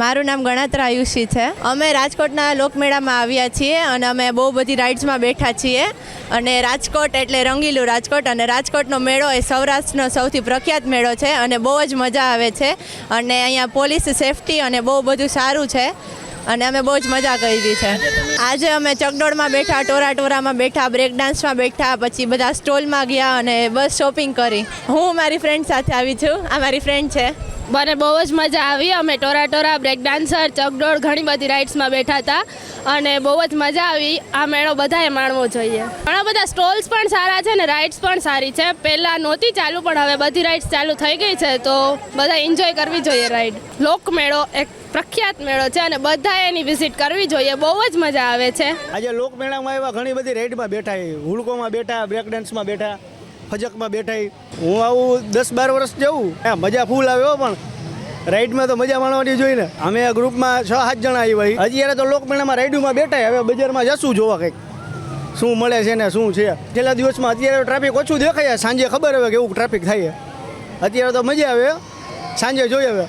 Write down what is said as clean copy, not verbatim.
મારું નામ ગણાત્રા આયુષી છે. અમે રાજકોટના લોકમેળામાં આવ્યા છીએ અને અમે બહુ બધી રાઇડ્સમાં બેઠા છીએ. અને રાજકોટ એટલે રંગીલું રાજકોટ, અને રાજકોટનો મેળો એ સૌરાષ્ટ્રનો સૌથી પ્રખ્યાત મેળો છે અને બહુ જ મજા આવે છે. અને અહીંયા પોલીસ સેફટી અને બહુ બધું સારું છે અને અમે બહુ જ મજા કરી છે. આજે અમે ચકડોળમાં બેઠા, ટોરામાં બેઠા, બ્રેક ડાન્સમાં બેઠા, પછી બધા સ્ટોલમાં ગયા અને બસ શોપિંગ કરી. હું મારી ફ્રેન્ડ સાથે આવી છું. આ મારી ફ્રેન્ડ છે. મને બહુ જ મજા આવી. અમે ટોરા, બ્રેક ડાન્સર, ચકડોળ ઘણી બધી રાઇડ્સમાં બેઠા હતા અને બહુ જ મજા આવી. આ મેળો બધાએ માણવો જોઈએ. ઘણા બધા સ્ટોલ્સ પણ સારા છે ને રાઇડ્સ પણ સારી છે. પહેલાં નહોતી ચાલુ પણ હવે બધી રાઇડ્સ ચાલુ થઈ ગઈ છે, તો બધા એન્જોય કરવી જોઈએ રાઇડ. લોકમેળો એક પ્રખ્યાત મેળો છે અને બધાએ એની વિઝિટ કરવી જોઈએ. બહુ જ મજા આવે છે. આજે લોકમેળામાં આવ્યા, ઘણી બધી રાઇડમાં બેઠા, હુડકોમાં બેઠા, બ્રેક ડાન્સમાં બેઠા, ફજકમાં બેઠા. હું આવું 10-12 વર્ષ જવું, મજા ફૂલ આવ્યો. પણ રાઇડમાં તો મજા માણવાની જોઈએ ને. અમે ગ્રુપમાં 6-7 જણા આવ્યા. અત્યારે તો લોકમેળામાં રાઇડમાં બેઠા. હવે બજારમાં જશું જોવા કંઈક શું મળે છે ને શું છે. છેલ્લા દિવસમાં અત્યારે ટ્રાફિક ઓછું દેખાય, સાંજે ખબર હવે કેવું ટ્રાફિક થાય. અત્યારે તો મજા આવે, સાંજે જોઈએ હવે.